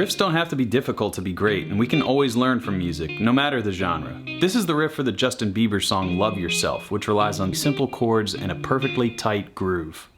Riffs don't have to be difficult to be great, and we can always learn from music, no matter the genre. This is the riff for the Justin Bieber song Love Yourself, which relies on simple chords and a perfectly tight groove.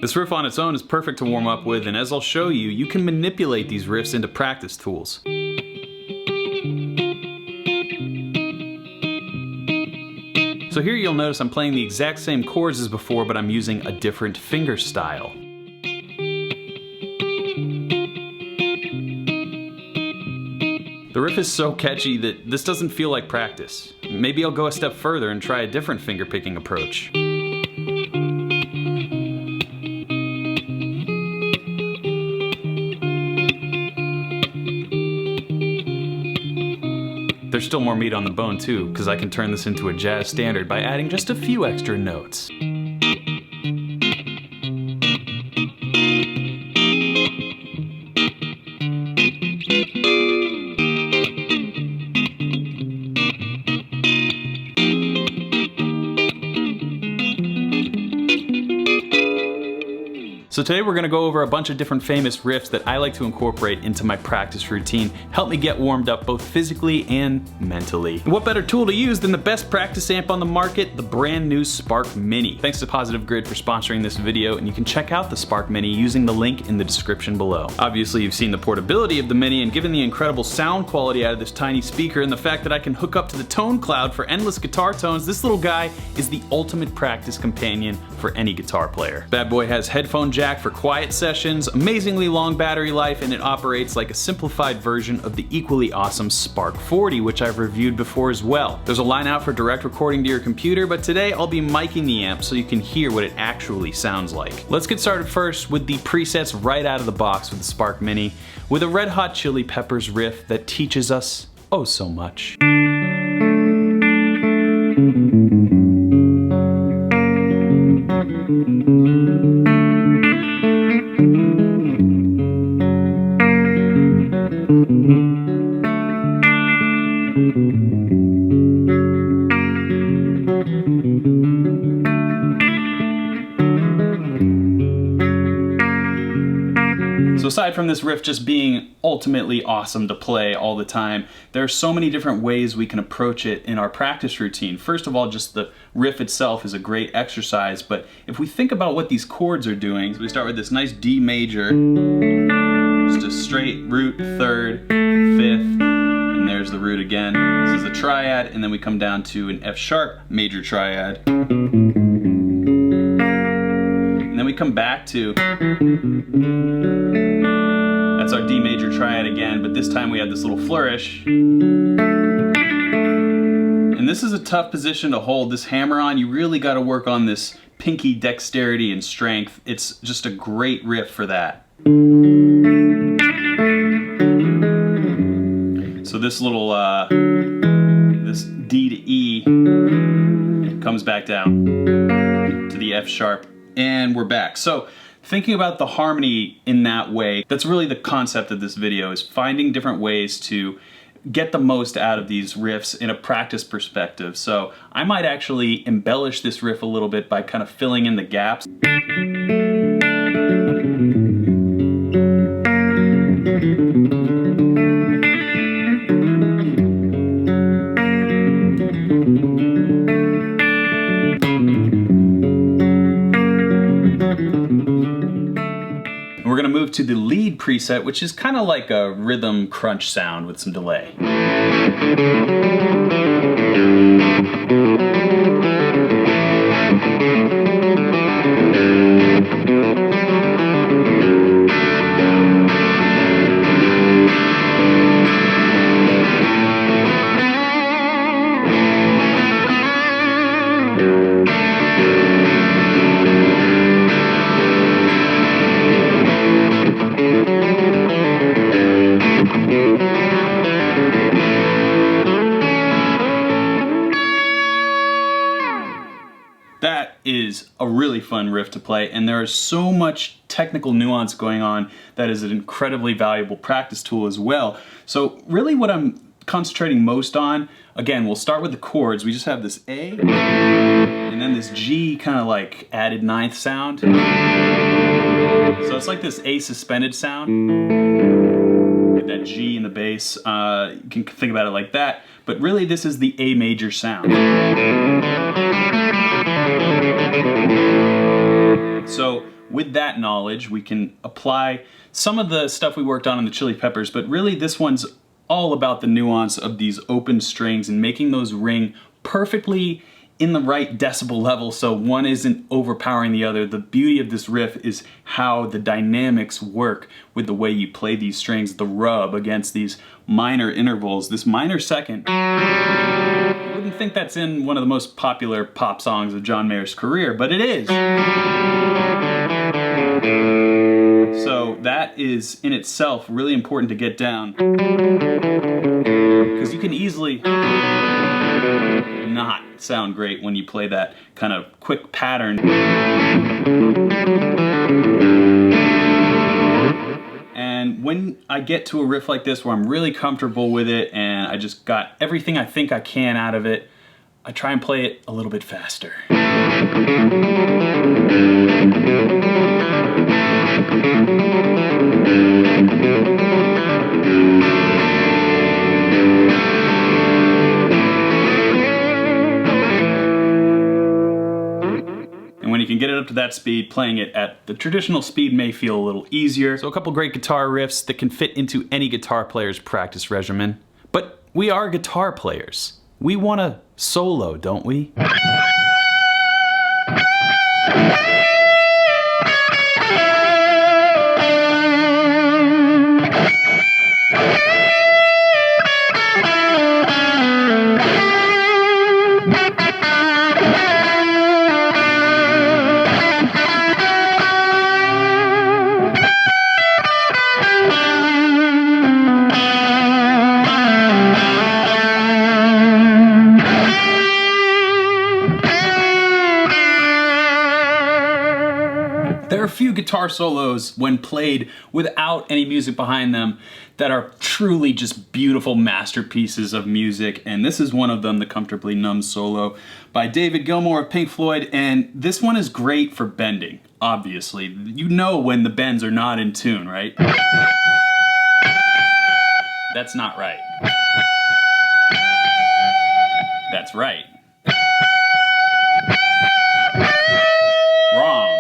This riff on its own is perfect to warm up with, and as I'll show you, you can manipulate these riffs into practice tools. So here you'll notice I'm playing the exact same chords as before, but I'm using a different finger style. The riff is so catchy that this doesn't feel like practice. Maybe I'll go a step further and try a different finger picking approach. There's still more meat on the bone too, because I can turn this into a jazz standard by adding just a few extra notes. So today we're going to go over a bunch of different famous riffs that I like to incorporate into my practice routine, help me get warmed up both physically and mentally. And what better tool to use than the best practice amp on the market, the brand new Spark Mini. Thanks to Positive Grid for sponsoring this video, and you can check out the Spark Mini using the link in the description below. Obviously you've seen the portability of the Mini, and given the incredible sound quality out of this tiny speaker and the fact that I can hook up to the tone cloud for endless guitar tones, this little guy is the ultimate practice companion for any guitar player. Bad boy has headphone jack for quiet sessions, amazingly long battery life, and it operates like a simplified version of the equally awesome Spark 40, which I've reviewed before as well. There's a line out for direct recording to your computer, but today I'll be miking the amp so you can hear what it actually sounds like. Let's get started first with the presets right out of the box with the Spark Mini, with a Red Hot Chili Peppers riff that teaches us oh so much. So aside from this riff just being ultimately awesome to play all the time, there are so many different ways we can approach it in our practice routine. First of all, just the riff itself is a great exercise, but if we think about what these chords are doing, so we start with this nice D major, just a straight root, third, fifth, and there's the root again. This is a triad, and then we come down to an F sharp major triad. And then we come back to, that's our D major triad again, but this time we have this little flourish. And this is a tough position to hold this hammer on. You really got to work on this pinky dexterity and strength. It's just a great riff for that. So this little, this D to E comes back down to the F sharp, and we're back. So thinking about the harmony in that way, that's really the concept of this video, is finding different ways to get the most out of these riffs in a practice perspective. So I might actually embellish this riff a little bit by kind of filling in the gaps. We're gonna move to the lead preset, which is kind of like a rhythm crunch sound with some delay. That is a really fun riff to play, and there is so much technical nuance going on that is an incredibly valuable practice tool as well. So really what I'm concentrating most on, again, we'll start with the chords. We just have this A, and then this G kind of like added ninth sound. So it's like this A suspended sound, with that G in the bass. You can think about it like that, but really this is the A major sound. So with that knowledge, we can apply some of the stuff we worked on in the Chili Peppers, but really this one's all about the nuance of these open strings and making those ring perfectly in the right decibel level so one isn't overpowering the other. The beauty of this riff is how the dynamics work with the way you play these strings, the rub against these minor intervals. This minor second, you wouldn't think that's in one of the most popular pop songs of John Mayer's career, but it is. So that is in itself really important to get down, because you can easily not sound great when you play that kind of quick pattern. And when I get to a riff like this where I'm really comfortable with it and I just got everything I think I can out of it, I try and play it a little bit faster. And when you can get it up to that speed, playing it at the traditional speed may feel a little easier. So a couple great guitar riffs that can fit into any guitar player's practice regimen. But we are guitar players. We want to solo, don't we? There are a few guitar solos, when played without any music behind them, that are truly just beautiful masterpieces of music, and this is one of them, the Comfortably Numb solo by David Gilmour of Pink Floyd, and this one is great for bending, obviously. You know when the bends are not in tune, right? That's not right. That's right. Wrong.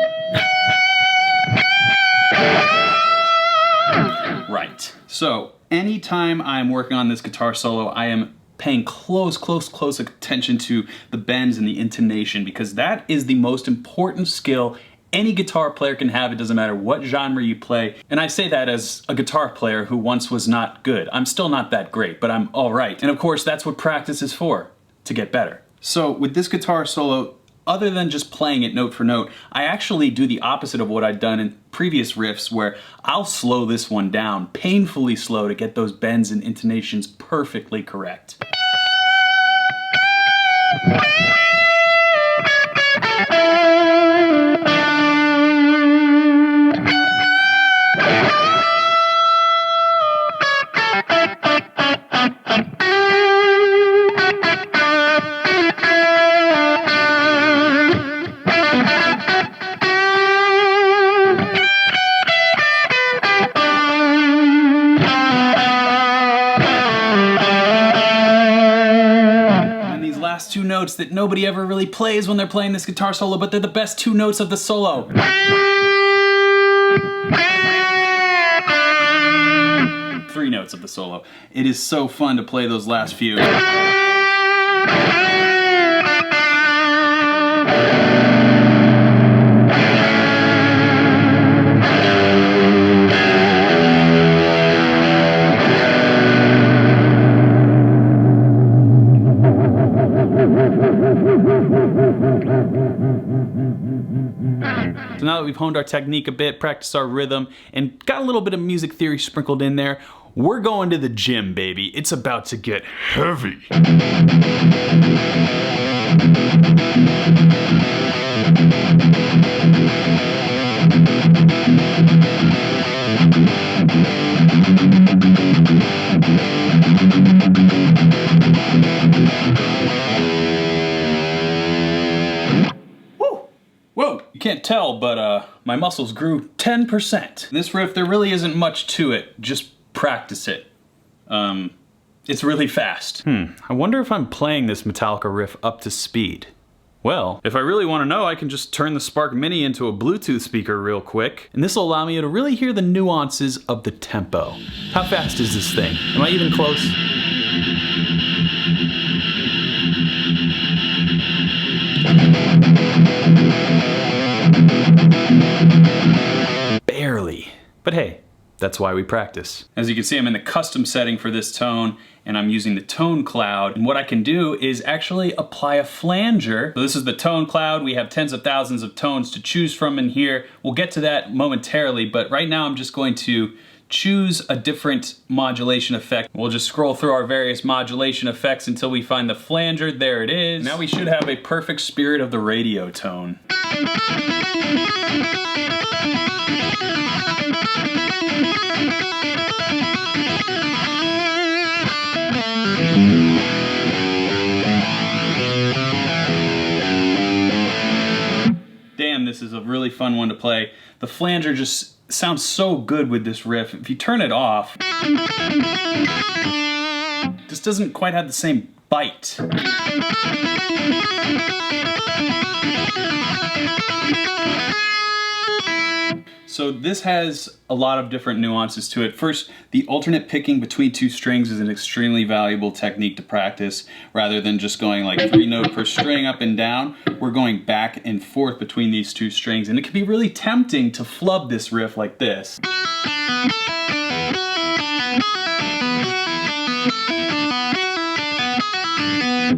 Right. So, anytime I'm working on this guitar solo, I am paying close attention to the bends and the intonation, because that is the most important skill any guitar player can have. It doesn't matter what genre you play. And I say that as a guitar player who once was not good. I'm still not that great, but I'm all right. And of course, that's what practice is for, to get better. So with this guitar solo, other than just playing it note for note, I actually do the opposite of what I'd done in previous riffs, where I'll slow this one down, painfully slow, to get those bends and intonations perfectly correct. Two notes that nobody ever really plays when they're playing this guitar solo, but they're the best two notes of the solo. 3 notes of the solo. It is so fun to play those last few. So now that we've honed our technique a bit, practiced our rhythm, and got a little bit of music theory sprinkled in there, we're going to the gym, baby. It's about to get heavy. can't tell, but my muscles grew 10%. This riff, there really isn't much to it. Just practice it. It's really fast. I wonder if I'm playing this Metallica riff up to speed. Well, if I really want to know, I can just turn the Spark Mini into a Bluetooth speaker real quick, and this will allow me to really hear the nuances of the tempo. How fast is this thing? Am I even close? Barely. But hey, that's why we practice. As you can see, I'm in the custom setting for this tone, and I'm using the tone cloud. And what I can do is actually apply a flanger. So this is the tone cloud. We have tens of thousands of tones to choose from in here. We'll get to that momentarily, but right now I'm just going to choose a different modulation effect. We'll just scroll through our various modulation effects until we find the flanger. There it is. Now we should have a perfect Spirit of the Radio tone. Damn, this is a really fun one to play. The flanger just sounds so good with this riff. If you turn it off, this doesn't quite have the same bite. So this has a lot of different nuances to it. First, the alternate picking between two strings is an extremely valuable technique to practice. Rather than just going like 3 note per string up and down, we're going back and forth between these two strings, and it can be really tempting to flub this riff like this.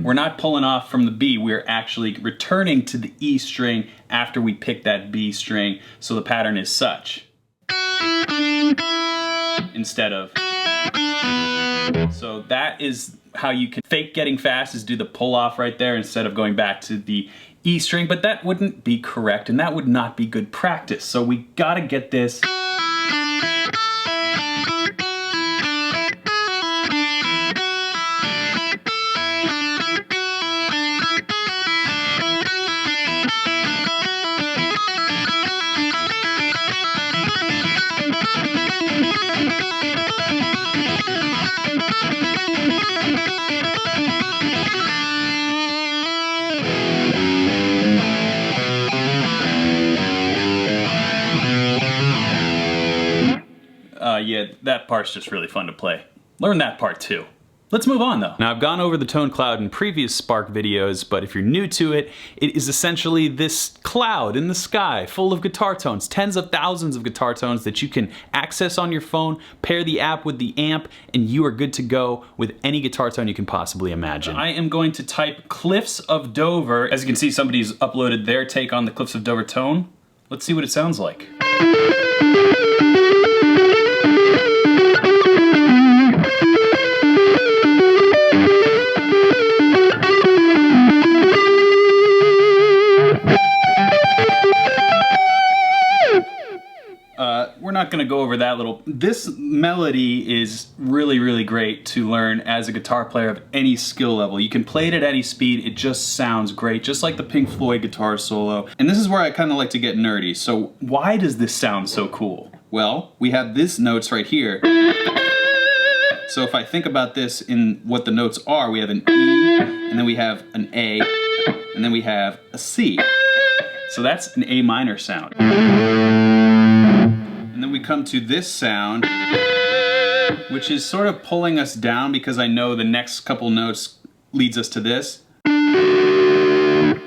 We're not pulling off from the B, we're actually returning to the E string after we pick that B string, so the pattern is such. Instead of. So that is how you can fake getting fast, is do the pull off right there instead of going back to the E string, but that wouldn't be correct and that would not be good practice. So we gotta get this. Yeah, that part's just really fun to play. Learn that part too. Let's move on though. Now I've gone over the tone cloud in previous Spark videos, but if you're new to it, it is essentially this cloud in the sky full of guitar tones, tens of thousands of guitar tones that you can access on your phone, pair the app with the amp, and you are good to go with any guitar tone you can possibly imagine. I am going to type Cliffs of Dover. As you can see, somebody's uploaded their take on the Cliffs of Dover tone. Let's see what it sounds like. We're not going to go over that little. This melody is really, really great to learn as a guitar player of any skill level. You can play it at any speed, it just sounds great, just like the Pink Floyd guitar solo. And this is where I kind of like to get nerdy. So why does this sound so cool? Well, we have these notes right here. So if I think about this in what the notes are, we have an E, and then we have an A, and then we have a C. So that's an A minor sound. And then we come to this sound, which is sort of pulling us down because I know the next couple notes leads us to this,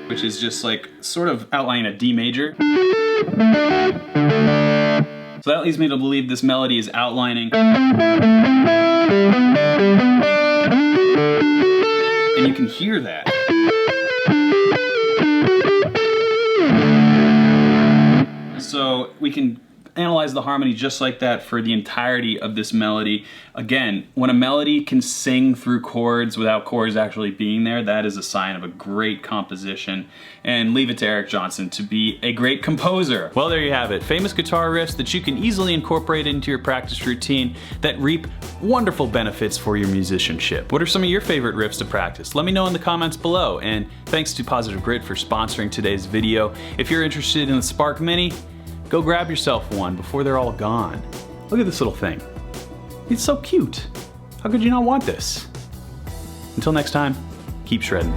which is just like sort of outlining a D major. So that leads me to believe this melody is outlining. And you can hear that. So we can analyze the harmony just like that for the entirety of this melody. Again, when a melody can sing through chords without chords actually being there, that is a sign of a great composition. And leave it to Eric Johnson to be a great composer. Well, there you have it. Famous guitar riffs that you can easily incorporate into your practice routine that reap wonderful benefits for your musicianship. What are some of your favorite riffs to practice? Let me know in the comments below. And thanks to Positive Grid for sponsoring today's video. If you're interested in the Spark Mini, go grab yourself one before they're all gone. Look at this little thing. It's so cute. How could you not want this? Until next time, keep shredding.